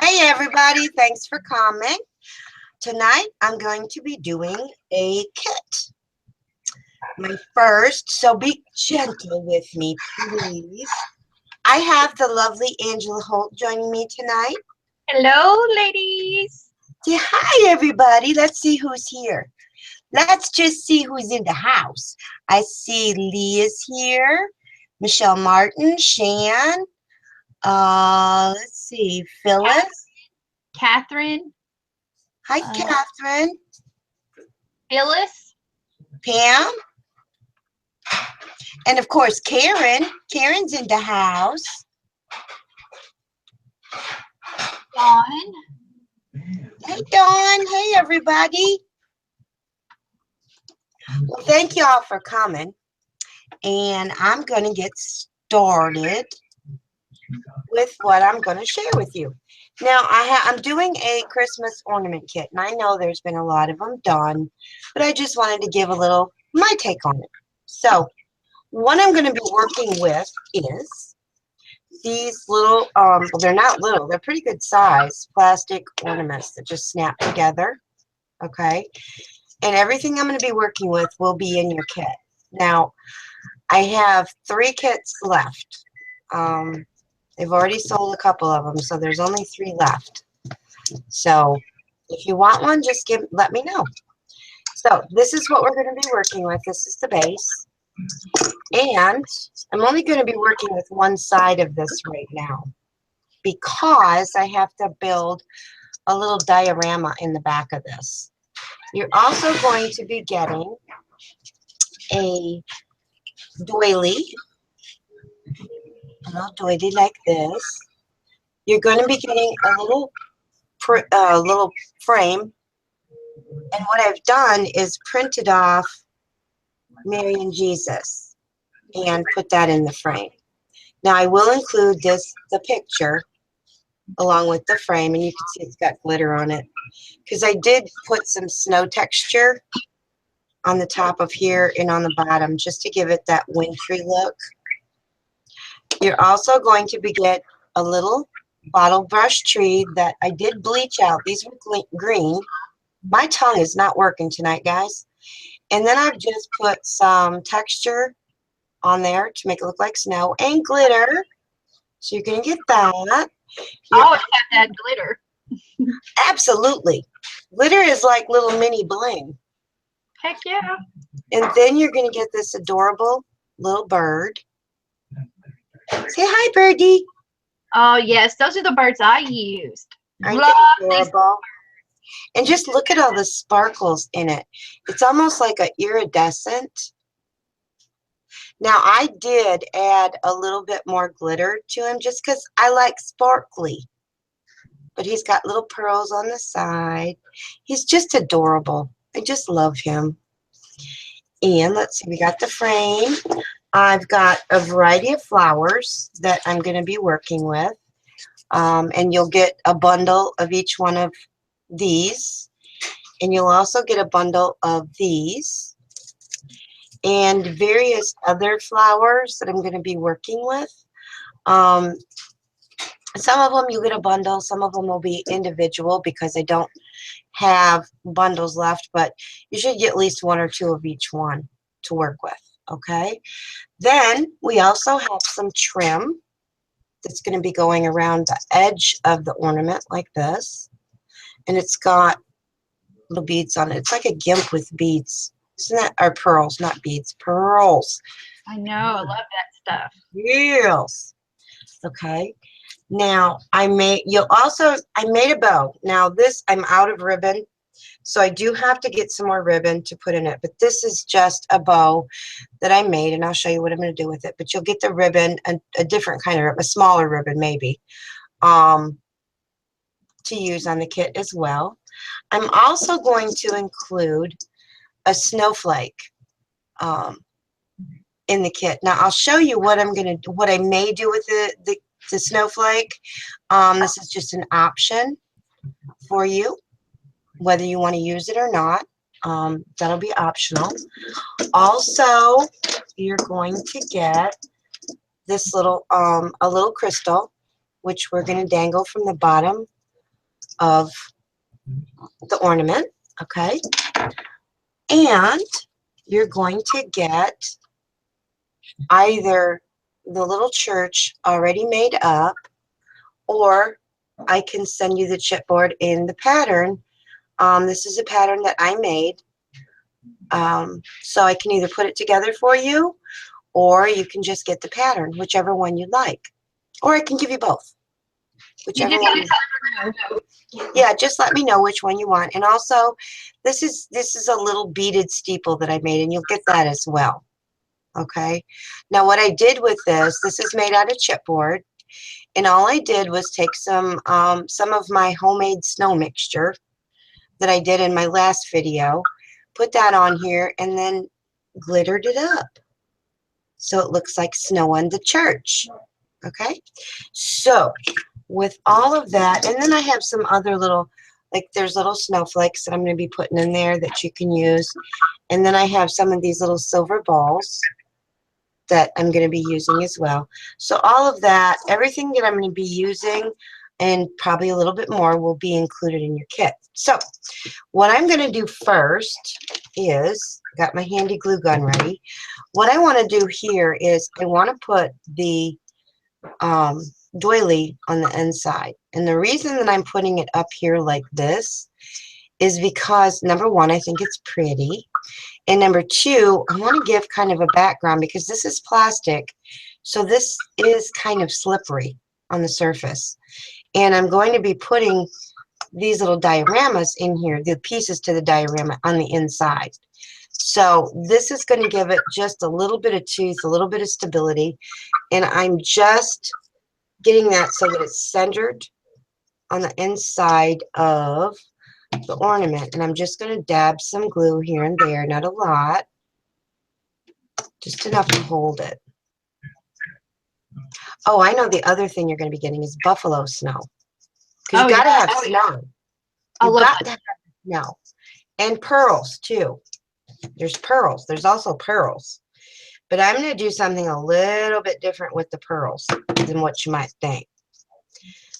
Hey everybody, thanks for coming. Tonight I'm going to be doing a kit. My first, so be gentle with me, please. I have the lovely Angela Holt joining me tonight. Hello, ladies. Yeah, hi everybody. Let's see who's here. Let's just see who's in the house. I see Lee is here, Michelle Martin, Shan, let's see, Phyllis. Catherine. Hi, Catherine. Phyllis. Pam. And of course, Karen. Karen's in the house. Dawn. Hey, Dawn. Hey, everybody. Well, thank you all for coming. And I'm going to get started with what I'm going to share with you. Now, I'm doing a Christmas ornament kit, and I know there's been a lot of them done, but I just wanted to give a little my take on it. So, what I'm going to be working with is these little, well, they're not little, they're pretty good size plastic ornaments that just snap together, okay? And everything I'm going to be working with will be in your kit. Now, I have 3 kits left. They've already sold a couple of them, so there's only 3 left. So if you want one, just let me know. So this is what we're going to be working with. This is the base. And I'm only going to be working with one side of this right now because I have to build a little diorama in the back of this. You're also going to be getting a doily. A little doily like this. You're going to be getting a little frame, and what I've done is printed off Mary and Jesus and put that in the frame. Now I will include the picture along with the frame, and you can see it's got glitter on it because I did put some snow texture on the top of here and on the bottom just to give it that wintry look. You're also going to get a little bottle brush tree that I did bleach out. These were green. My tongue is not working tonight, guys. And then I've just put some texture on there to make it look like snow and glitter. So you're going to get that. I always have that glitter. Absolutely. Glitter is like little mini bling. Heck yeah. And then you're going to get this adorable little bird. Say hi, birdie. Oh, yes. Those are the birds I used. Aren't Love they these. adorable? And just look at all the sparkles in it. It's almost like an iridescent. Now, I did add a little bit more glitter to him just because I like sparkly. But he's got little pearls on the side. He's just adorable. I just love him. And let's see, we got the frame. I've got a variety of flowers that I'm going to be working with. And you'll get a bundle of each one of these. And you'll also get a bundle of these. And various other flowers that I'm going to be working with. Some of them you get a bundle. Some of them will be individual because I don't have bundles left. But you should get at least 1 or 2 of each one to work with. Okay. Then we also have some trim that's going to be going around the edge of the ornament like this. And it's got little beads on it. It's like a gimp with beads. Isn't that, or pearls, not beads, pearls. I know. I love that stuff. Yes. Okay. Now I made a bow. Now this, I'm out of ribbon. So I do have to get some more ribbon to put in it. But this is just a bow that I made, and I'll show you what I'm going to do with it. But you'll get the ribbon, a different kind of ribbon, a smaller ribbon maybe, to use on the kit as well. I'm also going to include a snowflake in the kit. Now I'll show you what I may do with the snowflake. This is just an option for you, whether you want to use it or not. That'll be optional. Also, you're going to get this little a little crystal, which we're going to dangle from the bottom of the ornament, okay? And you're going to get either the little church already made up, or I can send you the chipboard in the pattern. This is a pattern that I made. So I can either put it together for you, or you can just get the pattern, whichever one you like. Or I can give you both. You Whichever just one. gotta tell her no. Yeah, just let me know which one you want. And also, this is a little beaded steeple that I made, and you'll get that as well. Okay. Now, what I did with this is made out of chipboard, and all I did was take some of my homemade snow mixture that I did in my last video, put that on here, and then glittered it up so it looks like snow on the church. Okay. So with all of that, and then I have some other little, like there's little snowflakes that I'm going to be putting in there that you can use. And then I have some of these little silver balls that I'm going to be using as well. So all of that, everything that I'm going to be using, and probably a little bit more, will be included in your kit. So what I'm going to do first is, got my handy glue gun ready. What I want to do here is I want to put the doily on the inside. And the reason that I'm putting it up here like this is because, number one, I think it's pretty. And number two, I want to give kind of a background because this is plastic. So this is kind of slippery on the surface. And I'm going to be putting these little dioramas in here, the pieces to the diorama on the inside. So this is going to give it just a little bit of tooth, a little bit of stability. And I'm just getting that so that it's centered on the inside of the ornament. And I'm just going to dab some glue here and there, not a lot, just enough to hold it. Oh, I know the other thing you're going to be getting is buffalo snow. Because Oh, you got to yeah. have snow. I You've love got that. to have snow. And pearls, too. There's pearls. There's also pearls. But I'm going to do something a little bit different with the pearls than what you might think.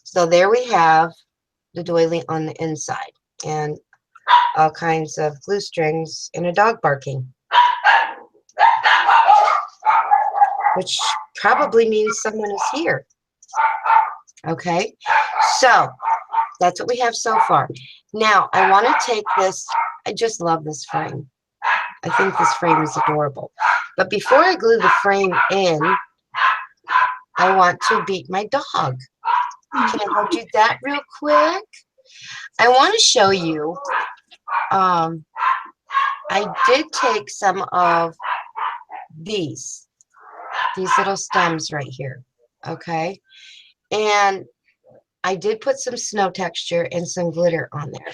So there we have the doily on the inside. And all kinds of glue strings and a dog barking, which probably means someone is here. Okay, so that's what we have so far. Now I want to take this. I just love this frame. I think this frame is adorable. But before I glue the frame in, I want to beat my dog. Can I go do that real quick? I want to show you. I did take some of these little stems right here. Okay, and I did put some snow texture and some glitter on there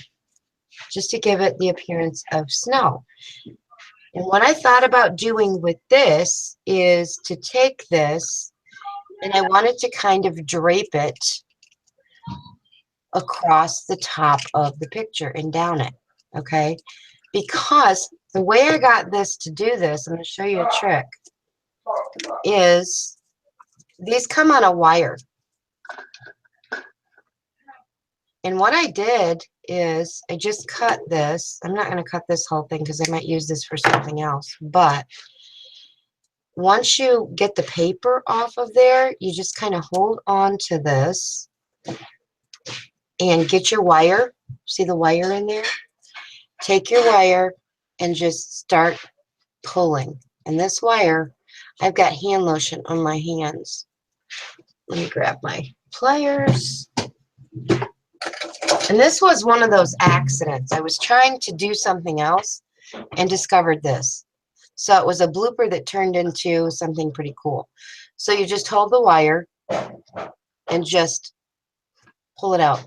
just to give it the appearance of snow. And what I thought about doing with this is to take this, and I wanted to kind of drape it across the top of the picture and down it, okay? Because the way I got this to do this, I'm going to show you a trick, is these come on a wire. And what I did is I just cut this. I'm not going to cut this whole thing because I might use this for something else. But once you get the paper off of there, you just kind of hold on to this and get your wire. See the wire in there? Take your wire and just start pulling. And this wire, I've got hand lotion on my hands. Let me grab my pliers. And this was one of those accidents. I was trying to do something else and discovered this. So it was a blooper that turned into something pretty cool. So you just hold the wire and just pull it out.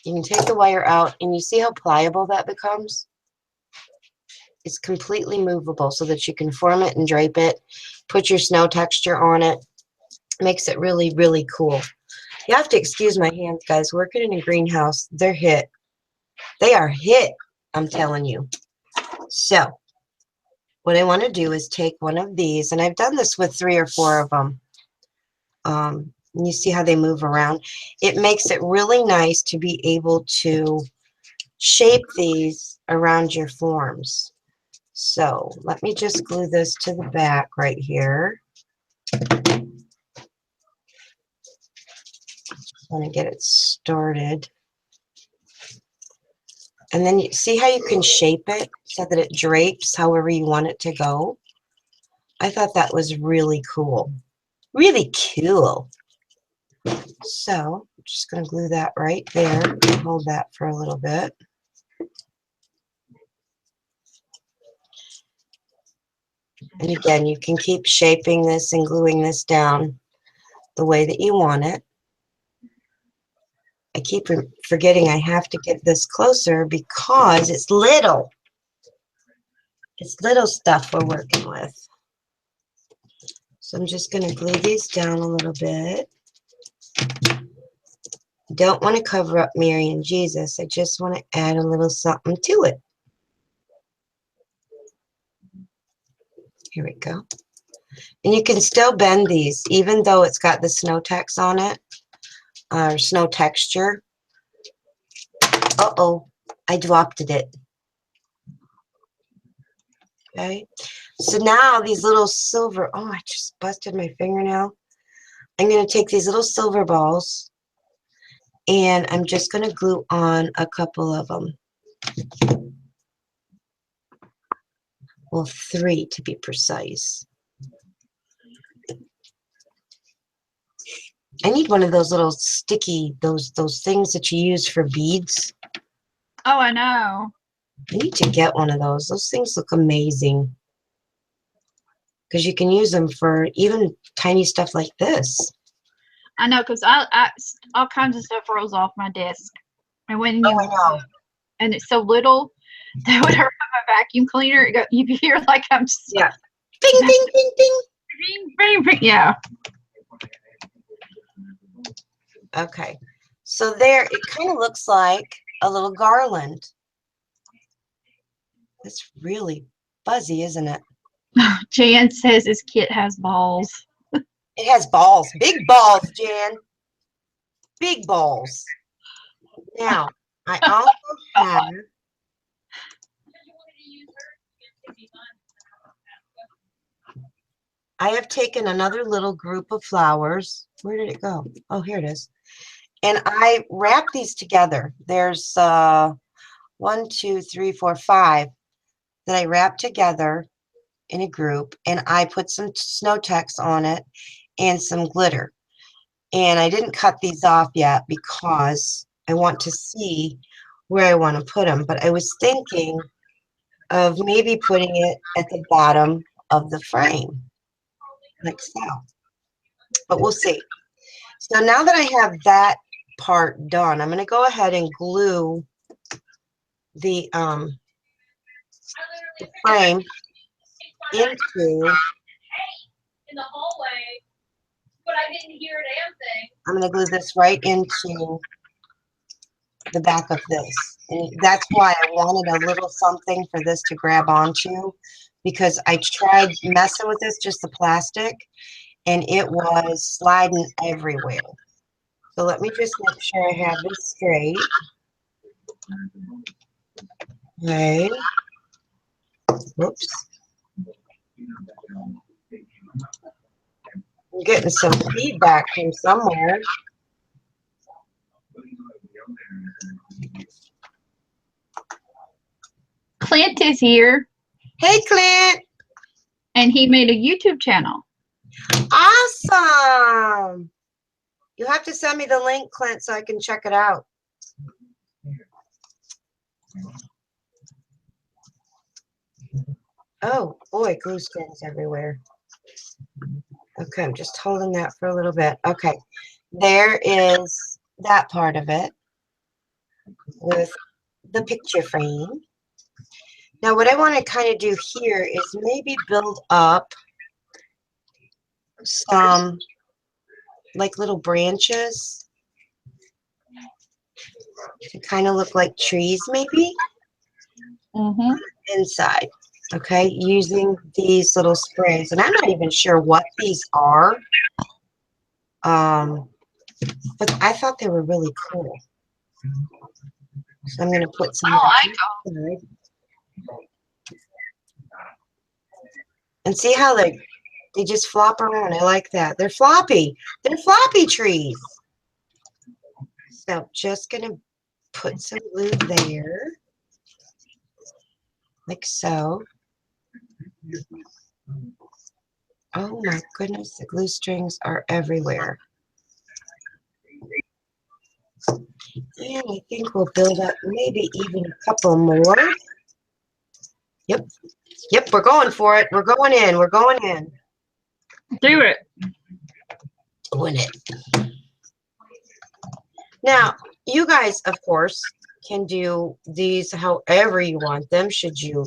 You can take the wire out, and you see how pliable that becomes? It's completely movable so that you can form it and drape it, put your snow texture on it. Makes it really, really cool. You have to excuse my hands, guys. Working in a greenhouse, they're hit. They are hit, I'm telling you. So what I want to do is take one of these, and I've done this with 3 or 4 of them. And you see how they move around? It makes it really nice to be able to shape these around your forms. So let me just glue this to the back right here. I want to get it started. And then you see how you can shape it so that it drapes however you want it to go. I thought that was really cool. Really cool. So I'm just going to glue that right there. Hold that for a little bit. And again, you can keep shaping this and gluing this down the way that you want it. I keep forgetting I have to get this closer because it's little. It's little stuff we're working with. So I'm just going to glue these down a little bit. Don't want to cover up Mary and Jesus. I just want to add a little something to it. Here we go. And you can still bend these, even though it's got the snow text on it, or snow texture. Uh-oh, I dropped it. Okay, so now these little silver, oh, I just busted my fingernail. I'm going to take these little silver balls, and I'm just going to glue on a couple of them. Well, 3 to be precise. I need one of those little sticky, those things that you use for beads. Oh, I know. I need to get one of those. Those things look amazing. Because you can use them for even tiny stuff like this. I know, because I all kinds of stuff rolls off my desk, and when Oh, you I know. and it's so little that when I run my vacuum cleaner, you hear like I'm just Yeah. Ding, ding, ding, ding. bing, bing, bing. Yeah. Okay. So there, it kind of looks like a little garland. It's really fuzzy, isn't it? Jan says his kit has balls. It has balls. Big balls, Jan. Big balls. Now, I also have taken another little group of flowers. Where did it go? Oh, here it is. And I wrap these together. There's 1, 2, 3, 4, 5 that I wrap together in a group, and I put some snow text on it and some glitter. And I didn't cut these off yet because I want to see where I want to put them. But I was thinking of maybe putting it at the bottom of the frame, like so. But we'll see. So now that I have that part done, I'm going to go ahead and glue the frame into. I'm going to glue this right into the back of this. And that's why I wanted a little something for this to grab onto, because I tried messing with this, just the plastic, and it was sliding everywhere. So let me just make sure I have this straight. Okay. Whoops. I'm getting some feedback from somewhere. Clint is here, Hey, Clint. and he made a YouTube channel. Awesome. You have to send me the link, Clint, so I can check it out. Oh, boy, glue strings everywhere. Okay, I'm just holding that for a little bit. Okay, there is that part of it with the picture frame. Now, what I want to kind of do here is maybe build up some like little branches to kind of look like trees maybe inside. Okay, using these little sprays. And I'm not even sure what these are. But I thought they were really cool. So I'm going to put some I on like each side. And see how they just flop around. I like that. They're floppy. They're floppy trees. So just going to put some glue there. Like so. Oh my goodness, the glue strings are everywhere. And I think we'll build up maybe even a couple more. Yep. Yep, we're going for it. We're going in. We're going in. Do it. Doing it. Now, you guys, of course, can do these however you want them, should you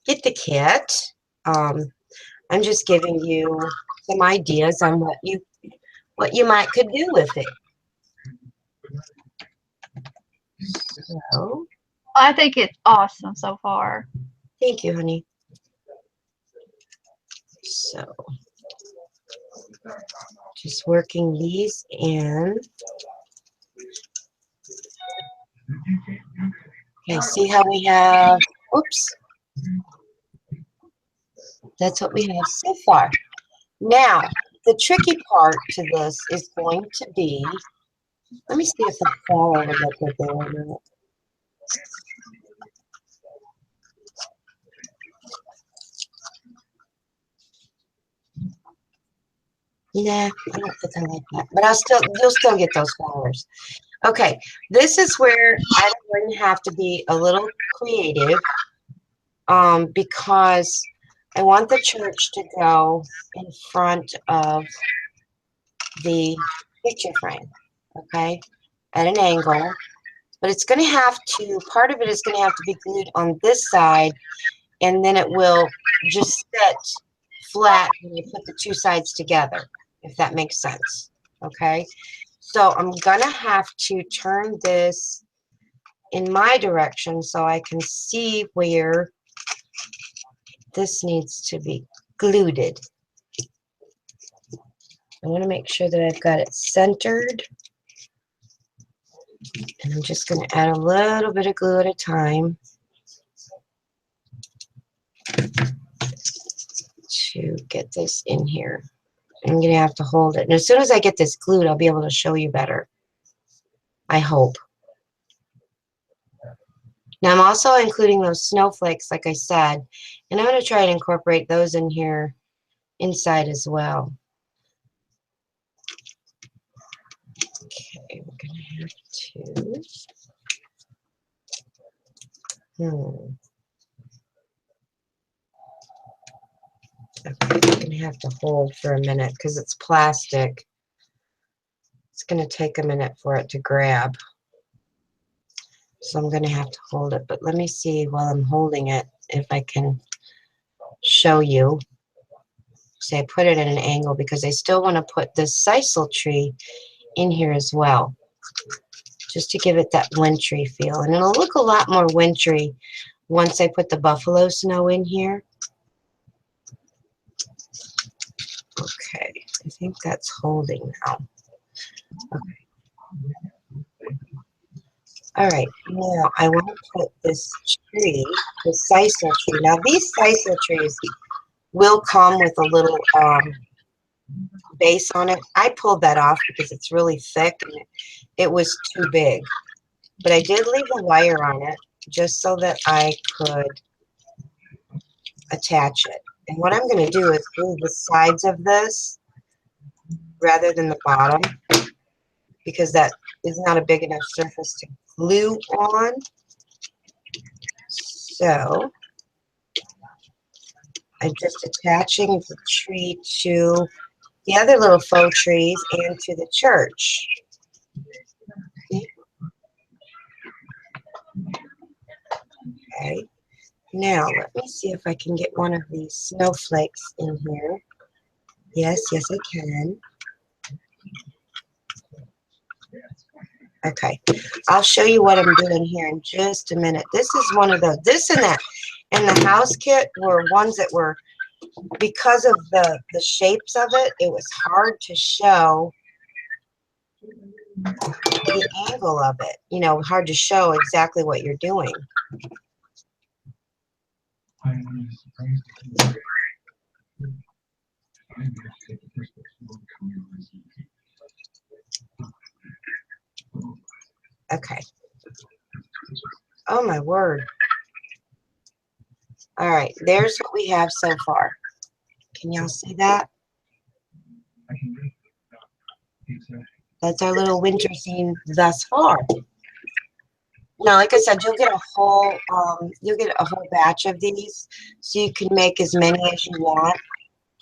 get the kit. I'm just giving you some ideas on what you might could do with it. So, I think it's awesome so far. thank you, honey. So, just working these in. Okay, see how we have, oops, that's what we have so far. Now, the tricky part to this is going to be, let me see if the flower would look good there a minute. Nah, I don't think I like that, but you'll still get those flowers. Okay, this is where I'm going to have to be a little creative, because I want the church to go in front of the picture frame, okay, at an angle. But it's going to have to, part of it is going to have to be glued on this side, and then it will just sit flat when you put the two sides together, if that makes sense, okay? So I'm going to have to turn this in my direction so I can see where this needs to be glued. I want to make sure that I've got it centered. And I'm just going to add a little bit of glue at a time to get this in here. I'm going to have to hold it. And as soon as I get this glued, I'll be able to show you better. I hope. Now I'm also including those snowflakes, like I said, and I'm going to try and incorporate those in here inside as well. Okay, we're going to have to. Okay, I'm going to have to hold for a minute because it's plastic. It's going to take a minute for it to grab. So I'm going to have to hold it. But let me see while I'm holding it if I can show you. See, I put it at an angle because I still want to put this sisal tree in here as well, just to give it that wintry feel. And it'll look a lot more wintry once I put the buffalo snow in here. Okay, I think that's holding now. Okay. All right, now I want to put this tree, the sisal tree. Now these sisal trees will come with a little base on it. I pulled that off because it's really thick and it was too big. But I did leave a wire on it just so that I could attach it. And what I'm going to do is glue the sides of this rather than the bottom, because that is not a big enough surface to glue on. So I'm just attaching the tree to the other little faux trees and to the church. Okay. Now, let me see if I can get one of these snowflakes in here. Yes, yes, I can. Okay. I'll show you what I'm doing here in just a minute. This is one of those. This and that and the house kit were ones that were, because of the shapes of it, it was hard to show the angle of it. You know, hard to show exactly what you're doing. Okay. Oh my word. All right, there's what we have so far. Can y'all see that? That's our little winter scene thus far. Now, like I said, you'll get a whole batch of these, so you can make as many as you want.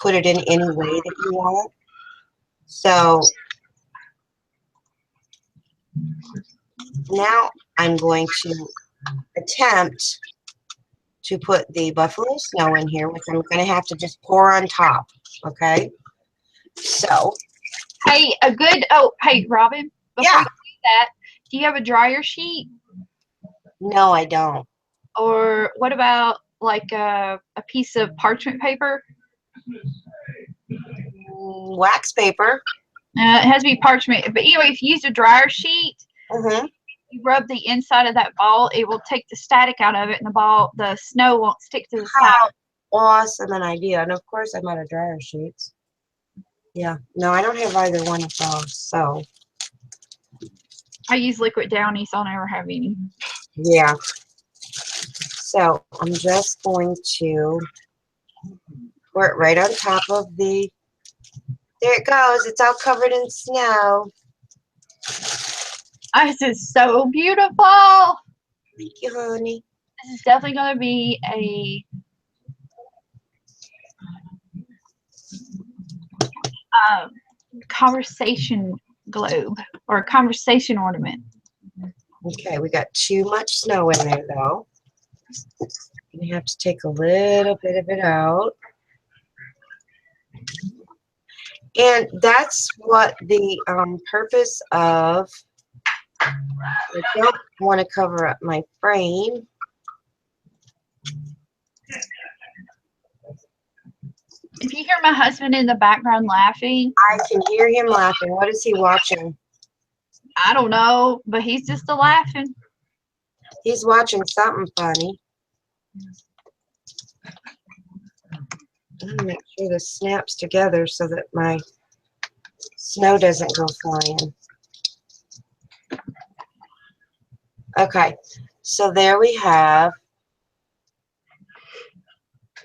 Put it in any way that you want. So now I'm going to attempt to put the buffalo snow in here, which I'm going to have to just pour on top. Okay. So. Hey, hey, Robin, before Yeah. you do that, do you have a dryer sheet? No, I don't. Or what about like a piece of parchment paper? Wax paper. It has to be parchment. But anyway, if you use a dryer sheet, Mm-hmm. you rub the inside of that ball, it will take the static out of it, and the snow won't stick to the side. How awesome an idea. And of course, I'm out of dryer sheets. Yeah. No, I don't have either one of those. So. I use liquid Downy, so I'll never have any. Yeah. So I'm just going to pour it right on top of the. There it goes. It's all covered in snow. This is so beautiful. Thank you, honey. This is definitely going to be a conversation globe or a conversation ornament. Okay, we got too much snow in there, though. You have to take a little bit of it out. And that's what the purpose of, I don't want to cover up my frame. If you hear my husband in the background laughing, I can hear him laughing. What is he watching? I don't know, but he's just a laughing. He's watching something funny. I'm going to make sure this snaps together so that my snow doesn't go flying. Okay, so there we have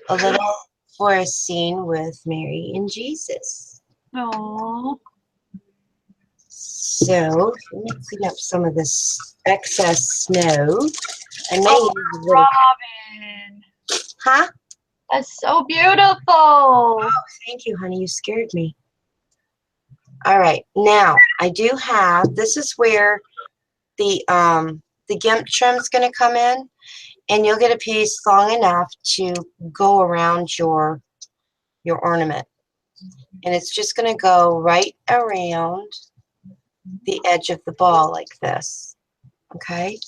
a little forest scene with Mary and Jesus. Oh. So let me clean up some of this excess snow. I may Oh, use a little. Robin. Huh? That's so beautiful. Oh, thank you, honey. You scared me. All right, now I do have. This is where the gimp trim's going to come in, and you'll get a piece long enough to go around your ornament, and it's just going to go right around the edge of the ball like this. Okay,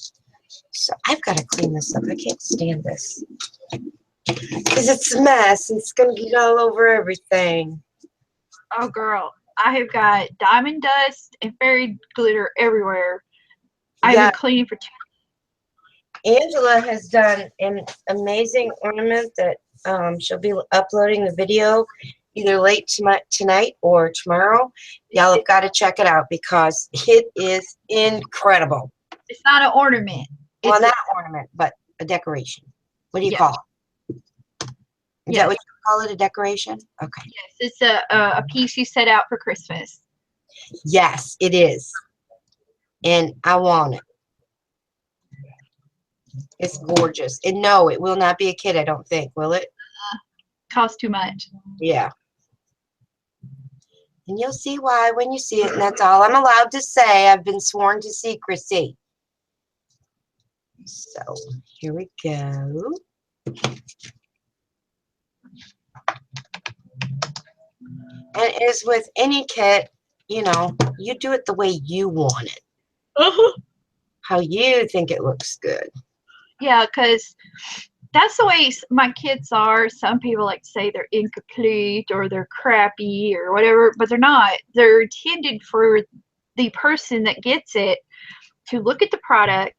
so I've got to clean this up. I can't stand this because it's a mess. It's going to get all over everything. Oh, girl. I have got diamond dust and fairy glitter everywhere. I've been cleaning for 2 Angela has done an amazing ornament that she'll be uploading the video either late tonight or tomorrow. Y'all have got to check it out because it is incredible. It's not an ornament. Well, not an ornament, but a decoration. What do you call it? Is that what you call it, a decoration? Okay. Yes, it's a piece you set out for Christmas. Yes, it is. And I want it. It's gorgeous. And no, it will not be a kit, I don't think, will it? Costs too much. Yeah. And you'll see why when you see it, and that's all I'm allowed to say. I've been sworn to secrecy. So, here we go. And as with any kit, you know, you do it the way you want it. How you think it looks good. Yeah, because that's the way my kids are. Some people like to say they're incomplete or they're crappy or whatever, but they're not. They're intended for the person that gets it to look at the product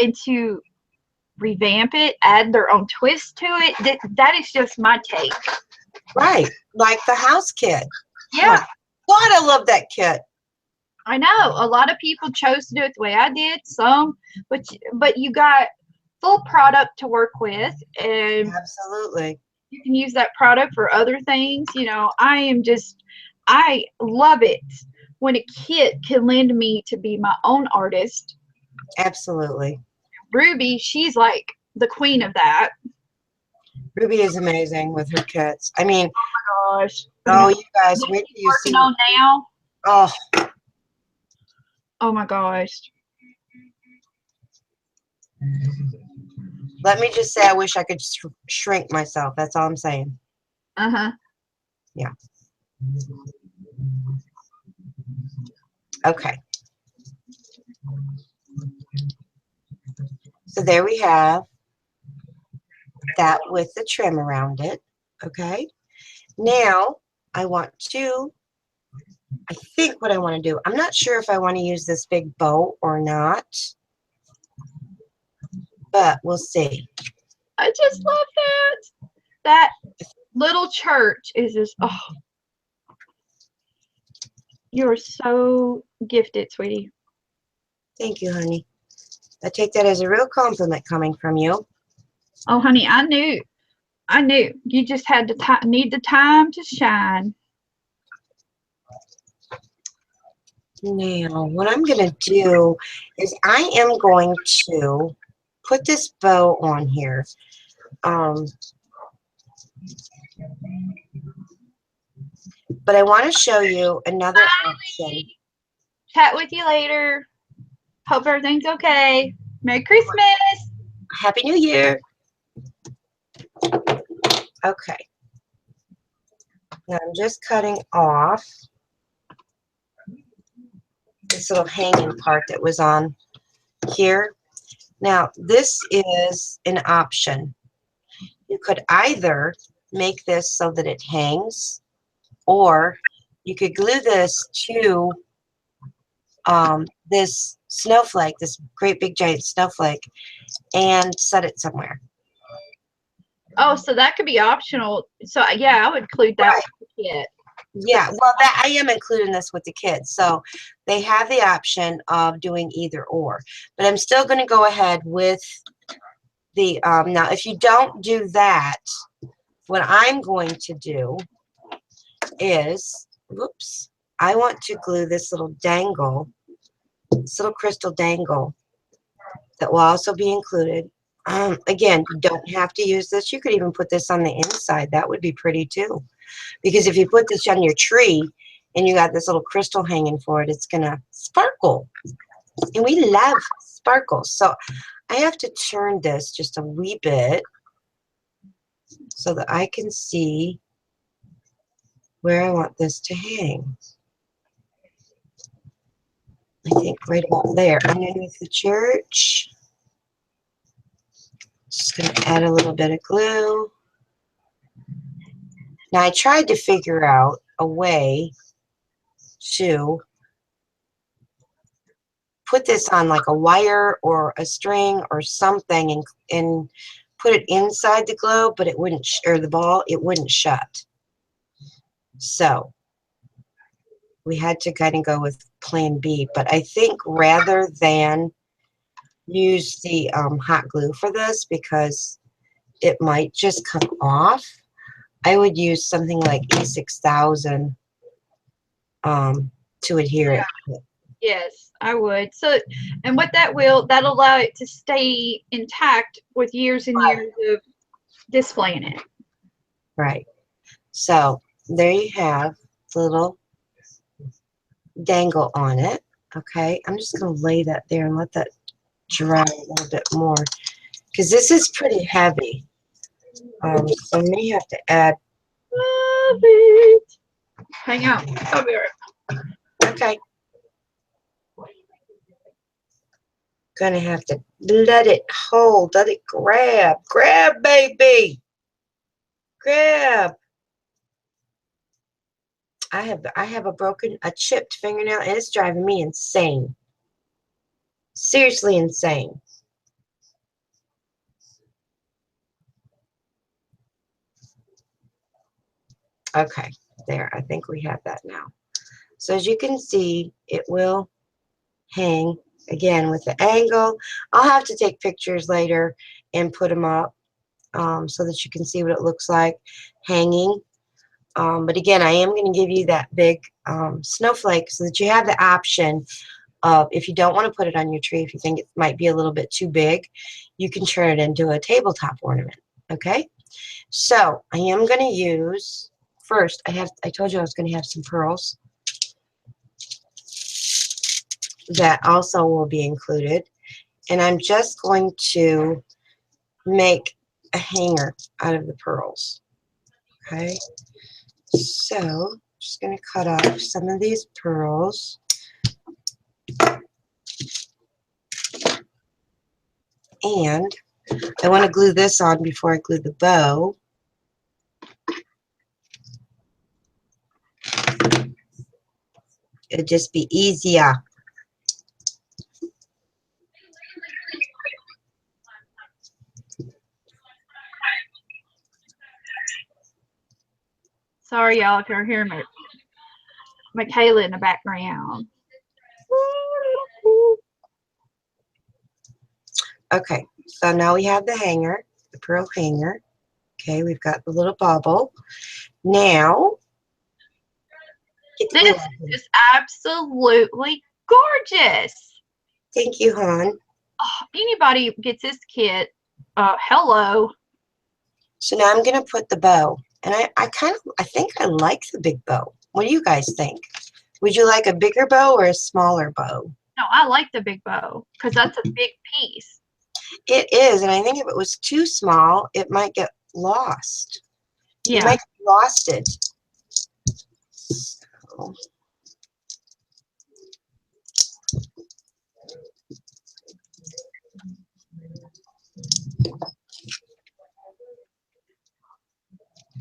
and to revamp it, add their own twist to it. That is just my take. Right. Like the house kit. Yeah. God, I love that kit. I know. A lot of people chose to do it the way I did. Some, but you got full product to work with, and Absolutely. you can use that product for other things. I love it when a kit can lend me to be my own artist. Absolutely. Ruby, she's like the queen of that. Ruby is amazing with her kits. I mean, Gosh. oh, you guys, wait till you see. Working on now. Oh, Oh my gosh. let me just say, I wish I could shrink myself. That's all I'm saying. Uh-huh. Yeah. Okay. So there we have that with the trim around it. Okay. Now I think what I want to do, I'm not sure if I want to use this big bow or not, but we'll see. I just love that. That little church is just, oh, you're so gifted, sweetie. Thank you, honey. I take that as a real compliment coming from you. Oh, honey, I knew. You just had to need the time to shine. Now, what I'm going to do is I am going to put this bow on here. But I want to show you another option. Chat with you later. Hope everything's okay. Merry Christmas. Happy New Year. Okay. Now I'm just cutting off this little hanging part that was on here. Now, this is an option. You could either make this so that it hangs, or you could glue this to this snowflake, this great big giant snowflake, and set it somewhere. Oh, so that could be optional. So yeah, I would include that with the kit. Yeah, well, that I am including this with the kids, so they have the option of doing either or. But I'm still going to go ahead with the now. If you don't do that, what I'm going to do is, whoops, I want to glue this little dangle, this little crystal dangle that will also be included. Again, you don't have to use this. You could even put this on the inside. That would be pretty too. Because if you put this on your tree and you got this little crystal hanging for it, it's going to sparkle. And we love sparkles. So I have to turn this just a wee bit so that I can see where I want this to hang. I think right about there, underneath the church. Just going to add a little bit of glue. Now, I tried to figure out a way to put this on like a wire or a string or something and put it inside the globe, but it wouldn't, or the ball, it wouldn't shut. So we had to kind of go with plan B. But I think rather than use the hot glue for this, because it might just come off, I would use something like E6000 to adhere it. Yes, I would. So, and what that'll allow it to stay intact with years and years of displaying it. Right. So there you have the little dangle on it. Okay, I'm just going to lay that there and let that dry a little bit more, because this is pretty heavy. So I may have to add. Love it. Hang out. I'll be right back. Okay. Gonna have to let it hold, let it grab. Grab, baby. Grab. I have a chipped fingernail, and it's driving me insane. Seriously insane. Okay, there. I think we have that now. So as you can see, it will hang again with the angle. I'll have to take pictures later and put them up so that you can see what it looks like hanging. But again, I am going to give you that big snowflake so that you have the option of, if you don't want to put it on your tree, if you think it might be a little bit too big, you can turn it into a tabletop ornament. Okay, so I am going to use, first I told you I was going to have some pearls that also will be included, and I'm just going to make a hanger out of the pearls. Okay, so I'm just going to cut off some of these pearls, and I want to glue this on before I glue the bow. It'll just be easier. Sorry, y'all, if you're hearing Michaela in the background. Okay, so now we have the hanger, the pearl hanger. Okay, we've got the little bubble. Now, get the glue This on. is absolutely gorgeous. Thank you, hon. Oh, anybody gets this kit, hello. So now I'm going to put the bow. And I think I like the big bow. What do you guys think? Would you like a bigger bow or a smaller bow? No, I like the big bow because that's a big piece. It is, and I think if it was too small, it might get lost. Yeah. You might get lost it. So.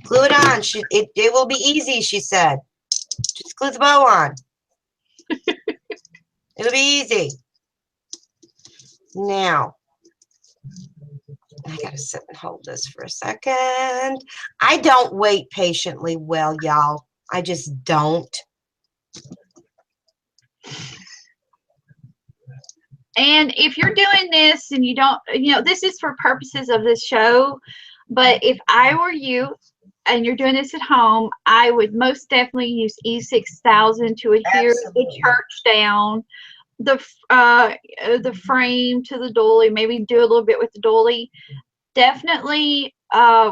Glue it on. It will be easy, she said. Just glue the bow on. It'll be easy. Now, I gotta sit and hold this for a second. I don't wait patiently well, y'all. I just don't. And if you're doing this and you don't, this is for purposes of this show, but if I were you and you're doing this at home, I would most definitely use E6000 to adhere the church down, the frame to the dolly, maybe do a little bit with the dolly. Definitely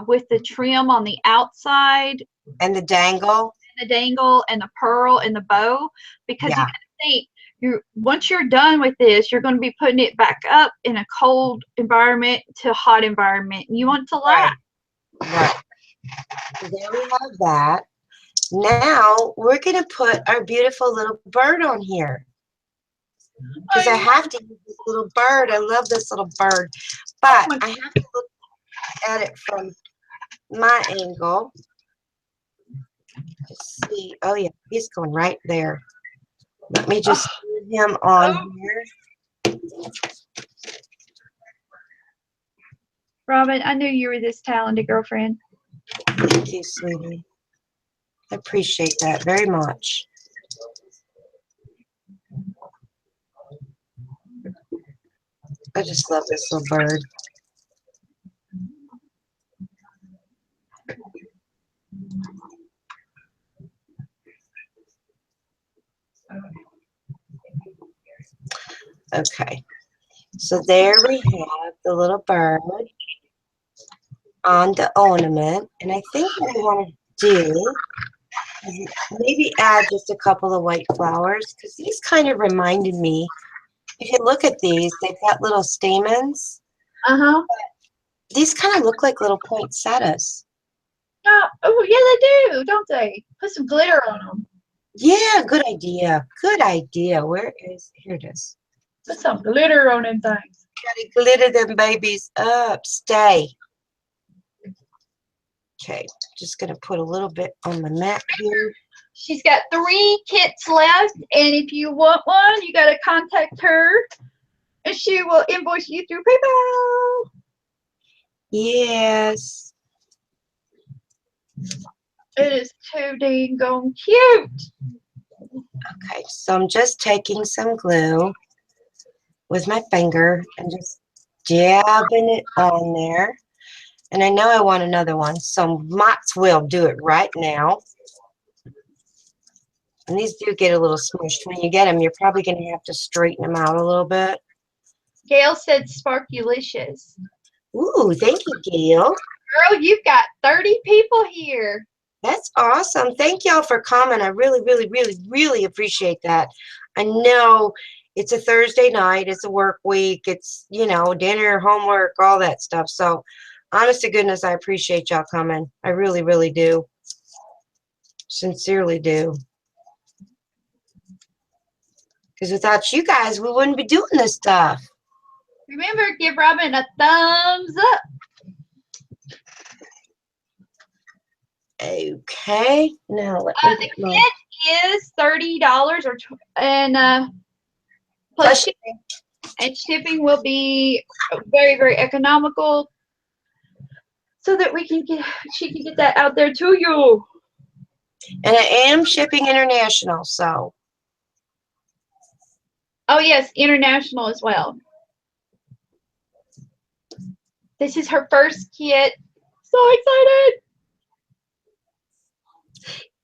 with the trim on the outside. And the dangle. And the dangle and the pearl and the bow, because you gotta think, once you're done with this, you're going to be putting it back up in a cold environment to a hot environment. You want to last. Right. So there we have that. Now we're going to put our beautiful little bird on here. Because I have to use this little bird. I love this little bird. But I have to look at it from my angle. Let's see. Oh, yeah. He's going right there. Let me just put him on here. Robin, I knew you were this talented, girlfriend. Thank you, sweetie. I appreciate that very much. I just love this little bird. Okay, so there we have the little bird on the ornament, and I think what I want to do is maybe add just a couple of white flowers, because these kind of reminded me, if you look at these, they've got little stamens. These kind of look like little poinsettias. Oh, yeah, they do, don't they? Put some glitter on them. Yeah, good idea. Good idea. Here it is. Put some glitter on them things. Gotta glitter them babies up. Stay. Okay, just gonna put a little bit on the mat here. She's got 3 kits left, and if you want one, you got to contact her, and she will invoice you through PayPal. Yes. It is too dang gone cute. Okay, so I'm just taking some glue with my finger and just dabbing it on there. And I know I want another one, so might as well do it right now. And these do get a little smushed. When you get them, you're probably going to have to straighten them out a little bit. Gail said sparkulicious. Ooh, thank you, Gail. Girl, you've got 30 people here. That's awesome. Thank y'all for coming. I really, really, really, really appreciate that. I know it's a Thursday night. It's a work week. It's, you know, dinner, homework, all that stuff. So, honest to goodness, I appreciate y'all coming. I really, really do. Sincerely do. Because without you guys, we wouldn't be doing this stuff. Remember, give Robin a thumbs up. Okay. Now let me The get my kit is $30 and plus shipping. And shipping will be very, very economical, so that she can get that out there to you. And I am shipping international, so. Oh yes, international as well. This is her first kit. So excited.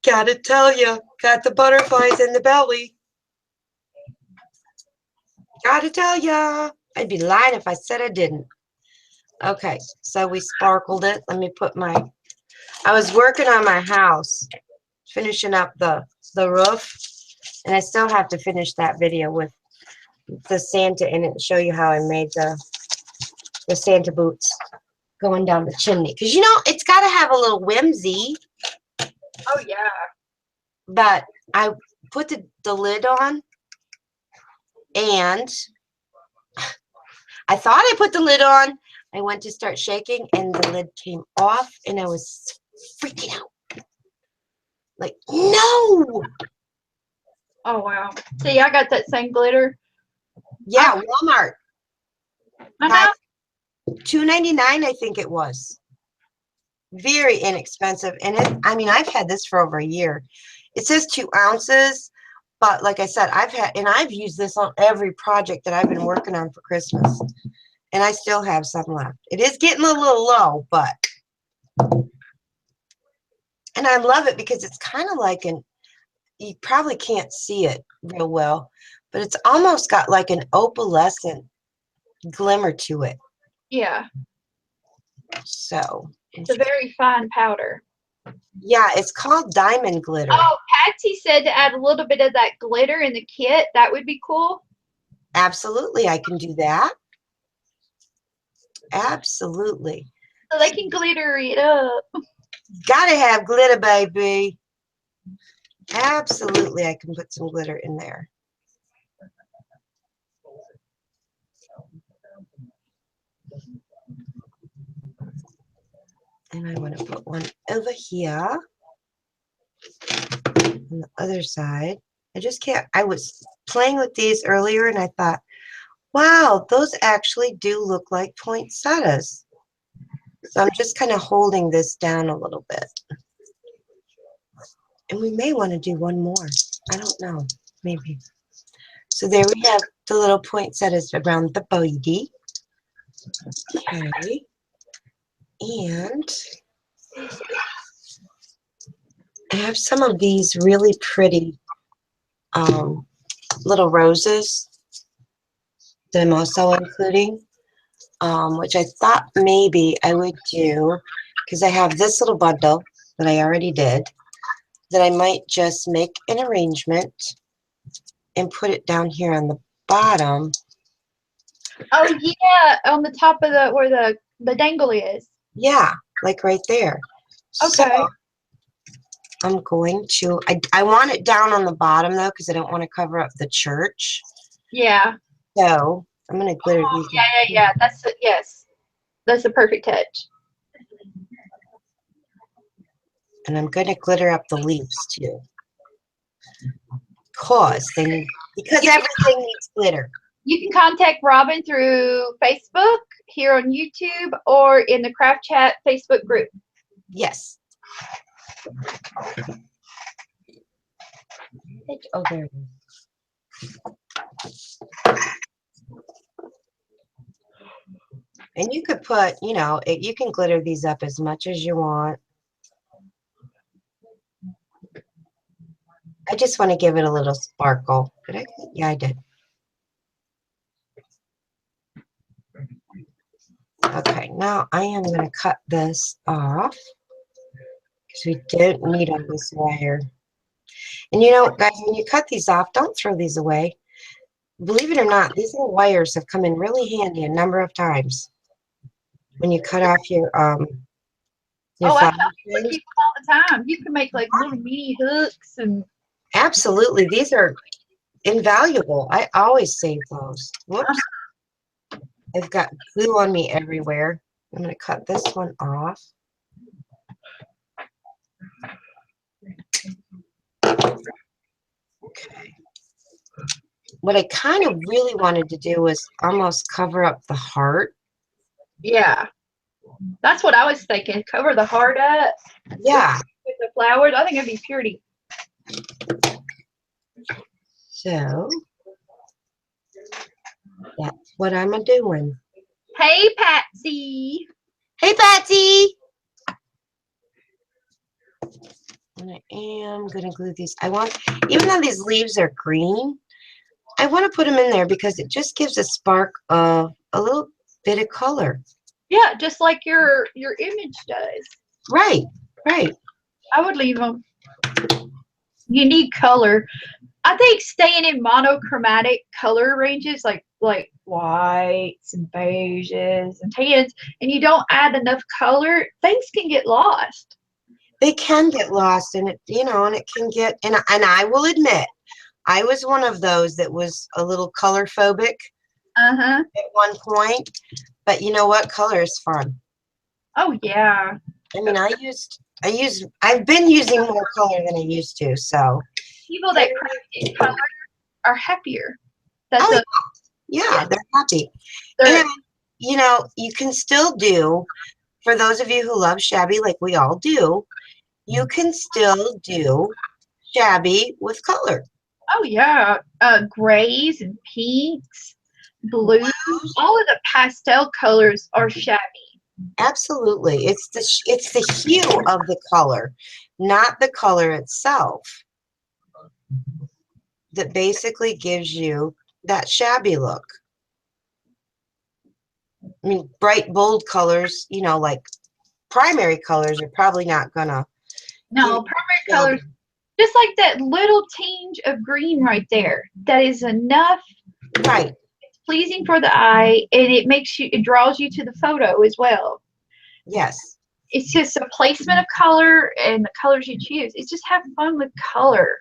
Gotta tell you, got the butterflies in the belly. Gotta tell ya. I'd be lying if I said I didn't. Okay, so we sparkled it. Let me put I was working on my house, finishing up the roof, and I still have to finish that video with the Santa in it and show you how I made the Santa boots going down the chimney. Because, you know, it's got to have a little whimsy. Oh, yeah. But I put the lid on, and I thought I put the lid on. I went to start shaking, and the lid came off, and I was freaking out. Like, no! Oh, wow. See, I got that same glitter. Yeah, Walmart. I know. $2.99, I think it was. Very inexpensive. And I've had this for over a year. It says 2 ounces, but like I said, I've used this on every project that I've been working on for Christmas. And I still have some left. It is getting a little low, but. And I love it because it's kind of like you probably can't see it real well, but it's almost got like an opalescent glimmer to it. Yeah. So. It's a very fine powder. Yeah, it's called diamond glitter. Oh, Patsy said to add a little bit of that glitter in the kit. That would be cool. Absolutely, I can do that. Absolutely. So they can glitter it up. Gotta have glitter, baby. Absolutely, I can put some glitter in there. And I want to put one over here on the other side. I just can't. I was playing with these earlier, and I thought, wow, those actually do look like poinsettias. So I'm just kind of holding this down a little bit. And we may want to do one more. I don't know. Maybe. So there we have the little poinsettias around the body. Okay. And I have some of these really pretty little roses that I'm also including, which I thought maybe I would do, because I have this little bundle that I already did, that I might just make an arrangement and put it down here on the bottom. Oh, yeah, on the top of where the dangle is. Yeah, like right there. Okay. So I'm going to, I want it down on the bottom though, because I don't want to cover up the church. Yeah. So I'm going to glitter these. Yeah. Yes. That's the perfect touch. And I'm going to glitter up the leaves too. because everything needs glitter. You can contact Robin through Facebook, here on YouTube, or in the Craft Chat Facebook group. Yes. Oh, there it is. And you could put, you know, you can glitter these up as much as you want. I just want to give it a little sparkle. Did I? Yeah, I did. Okay, now I am going to cut this off because we don't need all this wire. And you know, guys, when you cut these off, don't throw these away. Believe it or not, these little wires have come in really handy a number of times when you cut off your Oh, I flower tell people strings. keep them all the time. You can make like little mini hooks and. Absolutely, these are invaluable. I always save those. Whoops, I've got glue on me everywhere. I'm going to cut this one off. Okay. What I kind of really wanted to do was almost cover up the heart. Yeah, that's what I was thinking. Cover the heart up. Yeah. With the flowers. I think it'd be pretty. So that's what I'm doing. Hey, Patsy. Hey, Patsy. And I am going to glue these. Even though these leaves are green, I want to put them in there because it just gives a spark of a little bit of color. Yeah, just like your image does. Right, right. I would leave them. You need color. I think staying in monochromatic color ranges like whites and beiges and tans, and you don't add enough color, things can get lost. They can get lost, and it can get. And I will admit, I was one of those that was a little color phobic at one point. But you know what? Color is fun. Oh yeah. I mean, I've been using more color than I used to. So People that practice color are happier. That's yeah, they're happy. And you can still do, for those of you who love shabby like we all do, you can still do shabby with color. Oh yeah, grays and pinks, blues, all of the pastel colors are shabby. Absolutely, it's the hue of the color, not the color itself, that basically gives you that shabby look. I mean, bright, bold colors, like primary colors, are probably not gonna. No, primary colors, just like that little tinge of green right there. That is enough. Right. It's pleasing for the eye, and it draws you to the photo as well. Yes. It's just a placement of color and the colors you choose. It's just have fun with color.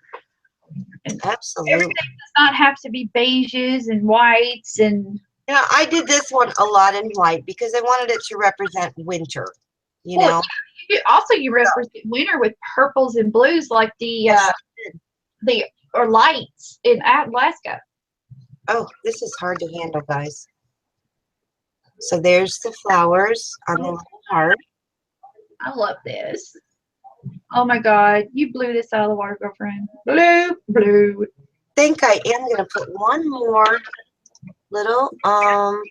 And absolutely. Everything does not have to be beiges and whites and. Yeah, I did this one a lot in white because I wanted it to represent winter. Yeah, you represent winter with purples and blues like the lights in Alaska. Oh, this is hard to handle, guys. So there's the flowers on the little heart. I love this. Oh my God, you blew this out of the water, girlfriend. Blue. I think I am going to put one more little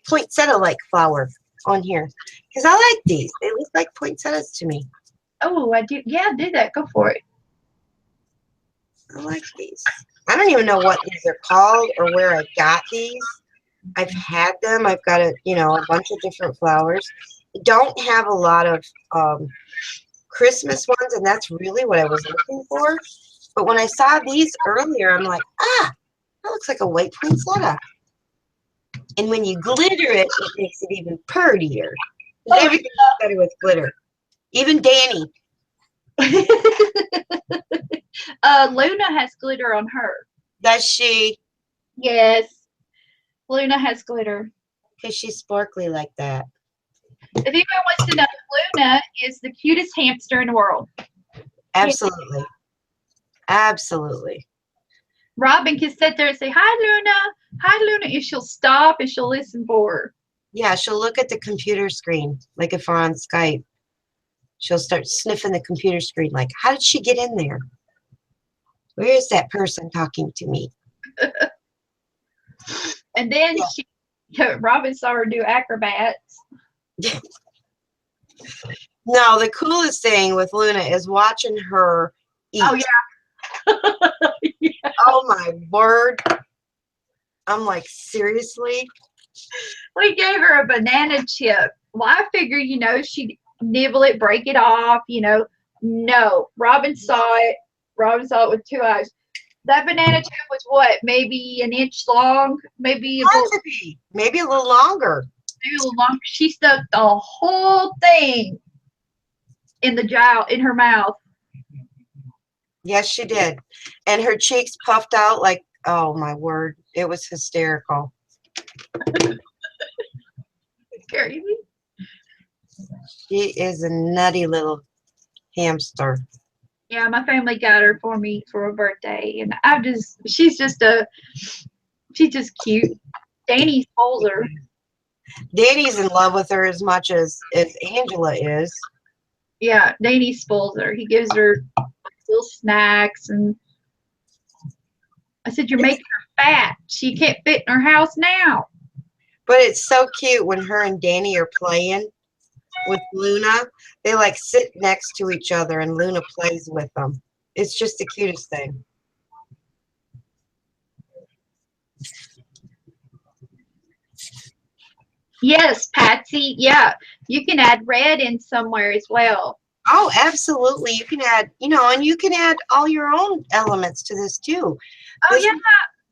poinsettia-like flower on here because I like these. They look like poinsettias to me. Oh, I do. Yeah, do that. Go for it. I like these. I don't even know what these are called or where I got these. I've had them. I've got a bunch of different flowers. I don't have a lot of Christmas ones, and that's really what I was looking for. But when I saw these earlier, I'm like, that looks like a white poinsettia. And when you glitter it, it makes it even prettier. Everything's better with glitter. Even Danny. Luna has glitter on her. Does she? Yes. Luna has glitter. Because she's sparkly like that. If anyone wants to know, Luna is the cutest hamster in the world. Absolutely. Absolutely. Robin can sit there and say, "Hi, Luna. Hi, Luna," and she'll stop and she'll listen for her. Yeah, she'll look at the computer screen, like if we're on Skype. She'll start sniffing the computer screen, like, how did she get in there? Where is that person talking to me? And then Robin saw her do acrobats. No, the coolest thing with Luna is watching her eat. Oh yeah. Yeah. Oh my word. I'm like, seriously? We gave her a banana chip. Well, I figured, she'd nibble it, break it off, No. Robin saw it. Robin saw it with 2 eyes. That banana chip was what? Maybe an inch long? Maybe Maybe a little longer. Maybe a little longer. She stuck the whole thing in her mouth. Yes, she did. And her cheeks puffed out like, oh my word. It was hysterical. It's crazy. She is a nutty little hamster. Yeah, my family got her for me for her birthday, and she's just cute. Danny spoils her. Danny's in love with her as much as Angela is. Yeah, Danny spoils her. He gives her little snacks, and I said, "You're making her fat. She can't fit in her house now." But it's so cute when her and Danny are playing with Luna. They like sit next to each other and Luna plays with them. It's just the cutest thing. Yes, Patsy. Yeah, you can add red in somewhere as well. Oh, absolutely. You can add, and you can add all your own elements to this too. Oh This, yeah,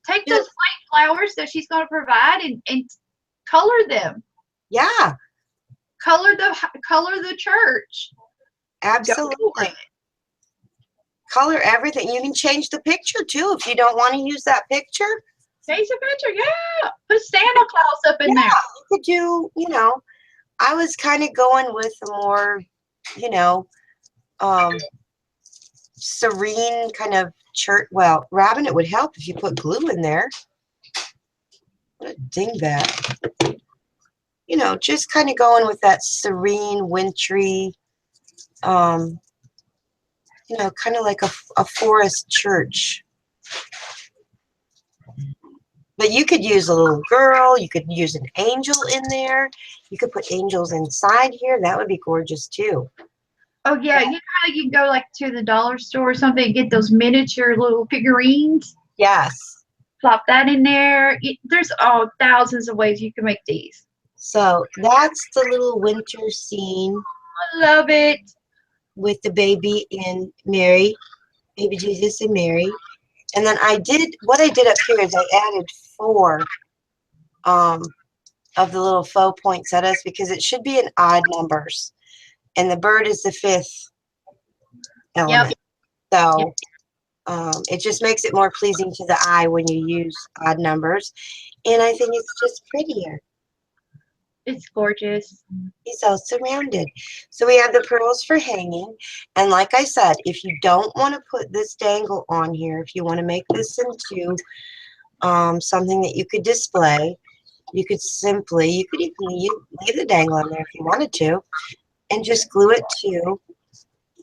take those white flowers that she's going to provide and color them. Yeah. Color the church. Absolutely. Color everything. You can change the picture too if you don't want to use that picture. Change the picture, yeah. Put Santa Claus up in there. You could do, I was kind of going with the more, serene kind of church. Well, Robin, it would help if you put glue in there. What a dingbat. Just kind of going with that serene, wintry, kind of like a forest church. But you could use a little girl. You could use an angel in there. You could put angels inside here. That would be gorgeous too. Oh yeah, you can go like to the dollar store or something and get those miniature little figurines. Yes. Plop that in there. There's thousands of ways you can make these. So that's the little winter scene. I love it. With the baby and Mary, baby Jesus and Mary. And then what I did up here is I added 4 of the little faux poinsettias because it should be in odd numbers. And the bird is the 5th element. Yep. So it just makes it more pleasing to the eye when you use odd numbers. And I think it's just prettier. It's gorgeous. He's all surrounded. So we have the pearls for hanging. And like I said, if you don't want to put this dangle on here, if you want to make this into something that you could display, you could even leave the dangle on there if you wanted to, and just glue it to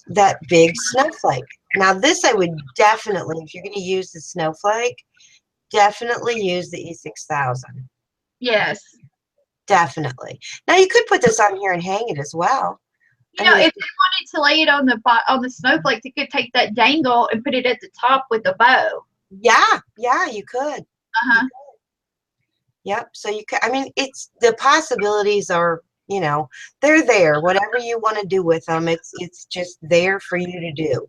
that big snowflake. Now this I would definitely, if you're going to use the snowflake, definitely use the E6000. Yes. Definitely. Now you could put this on here and hang it as well. If they wanted to lay it on the snowflake, they could take that dangle and put it at the top with a bow. Yeah, you could. Uh-huh. Yep. So you can. I mean, it's the possibilities are, they're there. Whatever you want to do with them, it's just there for you to do.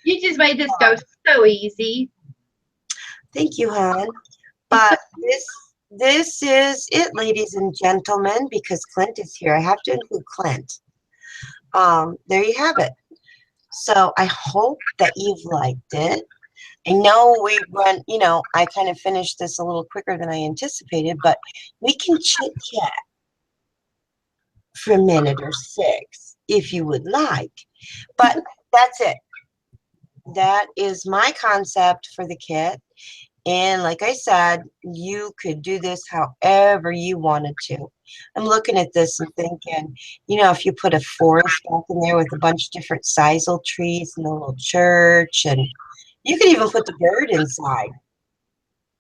You just made this go so easy. Thank you, hon. But this is it, ladies and gentlemen, because Clint is here. I have to include Clint. There you have it. So I hope that you've liked it. I know we went, I kind of finished this a little quicker than I anticipated, but we can chit-chat for a minute or 6 if you would like. But that's it. That is my concept for the kit. And like I said, you could do this however you wanted to. I'm looking at this and thinking, if you put a forest back in there with a bunch of different sisal trees and a little church, and you could even put the bird inside.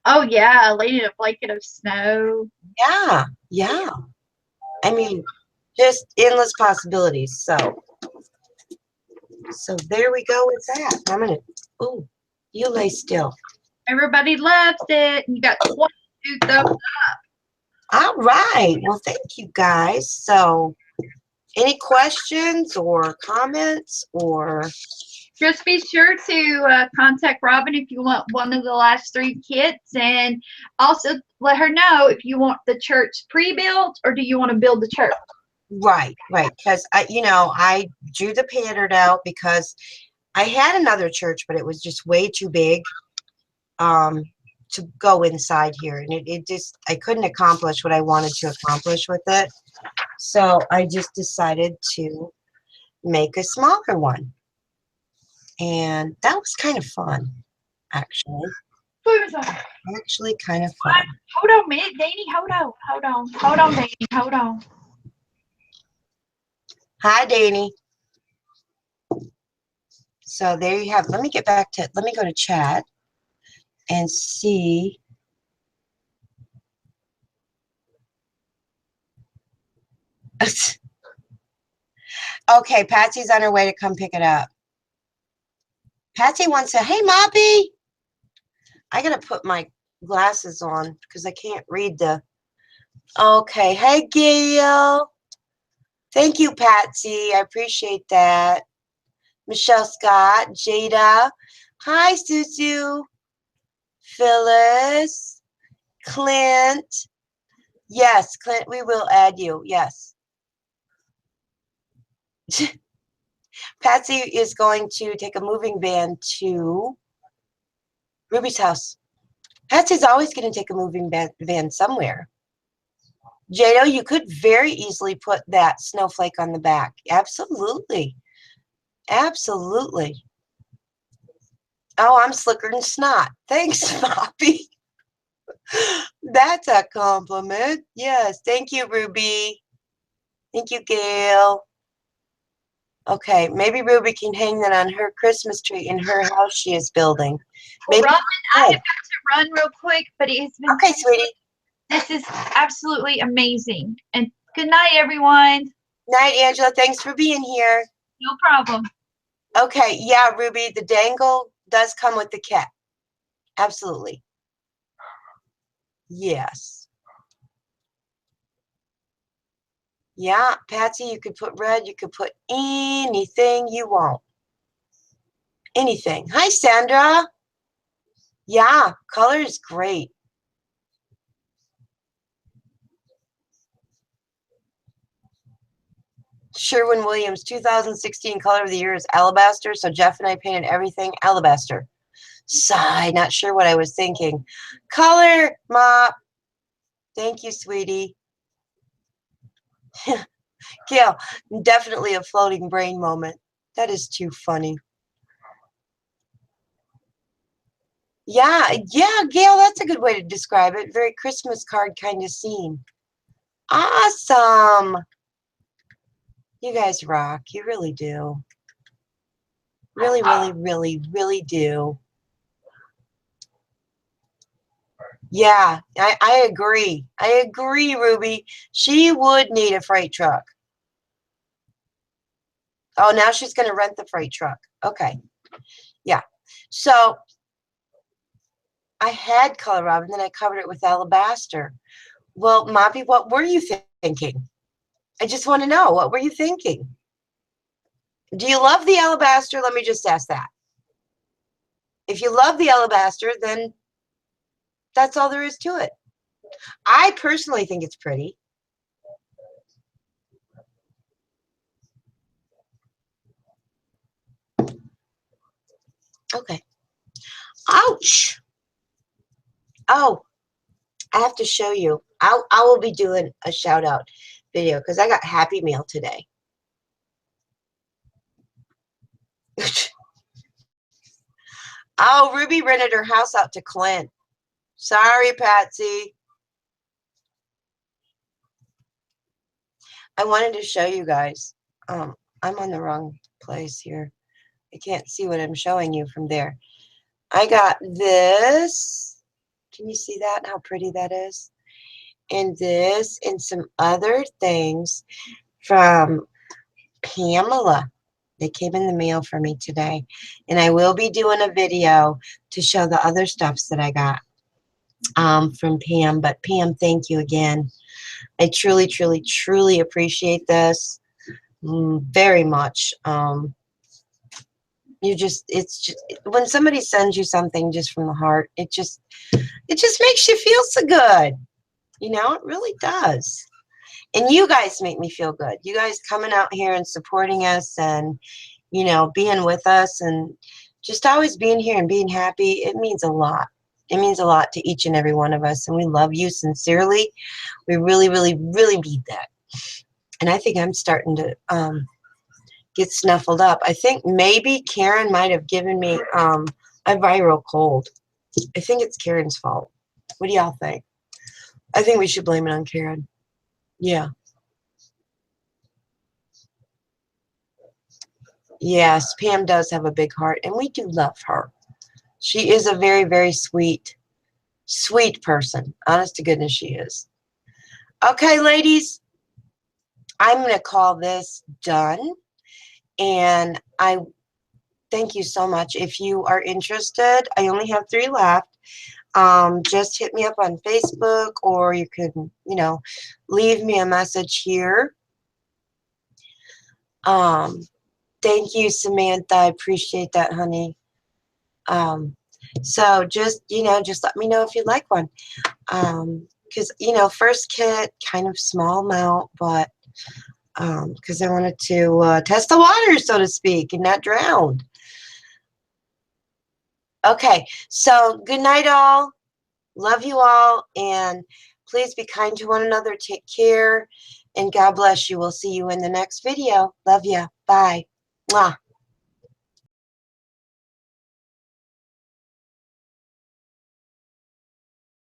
Oh yeah, laying a blanket of snow. Yeah, yeah. I mean, just endless possibilities. So there we go with that. I'm gonna. Oh, you lay still. Everybody loves it. You got 22 thumbs. All right. Well, thank you guys. So, any questions or comments or? Just be sure to contact Robin if you want one of the last 3 kits, and also let her know if you want the church pre-built or do you want to build the church. Right. Because I drew the pattern out because I had another church, but it was just way too big to go inside here, and it just I couldn't accomplish what I wanted to accomplish with it. So I just decided to make a smaller one. And that was kind of fun, actually. Actually, kind of fun. Hold on a minute, Danny. Hold on, Danny. Hold on. Hi, Danny. So there you have. Let me go to chat and see. Okay, Patsy's on her way to come pick it up. Patsy wants to, hey, Moppy. I got to put my glasses on because I can't read the. Okay, hey, Gail. Thank you, Patsy. I appreciate that. Michelle Scott, Jada. Hi, Susu. Phyllis. Clint. Yes, Clint, we will add you. Yes. Patsy is going to take a moving van to Ruby's house. Patsy's always going to take a moving van somewhere. Jado, you could very easily put that snowflake on the back. Absolutely. Absolutely. Oh, I'm slicker than snot. Thanks, Poppy. That's a compliment. Yes. Thank you, Ruby. Thank you, Gail. Okay, maybe Ruby can hang that on her Christmas tree in her house she is building. Maybe. Robin, I have got to run real quick, but it has been okay, sweetie. This is absolutely amazing. And good night, everyone. Night, Angela. Thanks for being here. No problem. Okay, yeah, Ruby, the dangle does come with the kit. Absolutely. Yes. Yeah, Patsy, you could put red. You could put anything you want. Anything. Hi, Sandra. Yeah, color is great. Sherwin-Williams 2016 color of the year is alabaster. So Jeff and I painted everything alabaster. Sigh, not sure what I was thinking. Color, Mop. Thank you, sweetie. Gail, definitely a floating brain moment. That is too funny. Yeah, Gail, that's a good way to describe it. Very Christmas card kind of scene. Awesome. You guys rock. You really do. Really, really, really, really do. Yeah, I agree. I agree, Ruby. She would need a freight truck. Oh, now she's going to rent the freight truck. Okay. Yeah. So I had color Robin, then I covered it with alabaster. Well, Moppy, what were you thinking? I just want to know, what were you thinking? Do you love the alabaster? Let me just ask that. If you love the alabaster, then that's all there is to it. I personally think it's pretty. Okay. Ouch. Oh, I have to show you. I will be doing a shout out video because I got Happy Meal today. Oh, Ruby rented her house out to Clint. Sorry, Patsy. I wanted to show you guys. I'm on the wrong place here. I can't see what I'm showing you from there. I got this. Can you see that? How pretty that is? And this and some other things from Pamela. They came in the mail for me today. And I will be doing a video to show the other stuffs that I got from Pam. But Pam, thank you again. I truly, truly, truly appreciate this very much. It's just when somebody sends you something just from the heart, it just makes you feel so good. You know, it really does. And you guys make me feel good. You guys coming out here and supporting us and, you know, being with us and just always being here and being happy. It means a lot. It means a lot to each and every one of us. And we love you sincerely. We really, really, really need that. And I think I'm starting to get snuffled up. I think maybe Karen might have given me a viral cold. I think it's Karen's fault. What do y'all think? I think we should blame it on Karen. Yeah. Yes, Pam does have a big heart, and we do love her. She is a very, very sweet, sweet person. Honest to goodness, she is. Okay, ladies, I'm going to call this done. And I thank you so much. If you are interested, I only have 3 left. Just hit me up on Facebook, or you can, you know, leave me a message here. Thank you, Samantha. I appreciate that, honey. So just, you know, just let me know if you'd like one. Because, you know, first kit, kind of small amount, but because I wanted to test the water, so to speak, and not drown. Okay, so good night, all. Love you all, and please be kind to one another. Take care, and God bless you. We'll see you in the next video. Love ya. Bye. Mwah.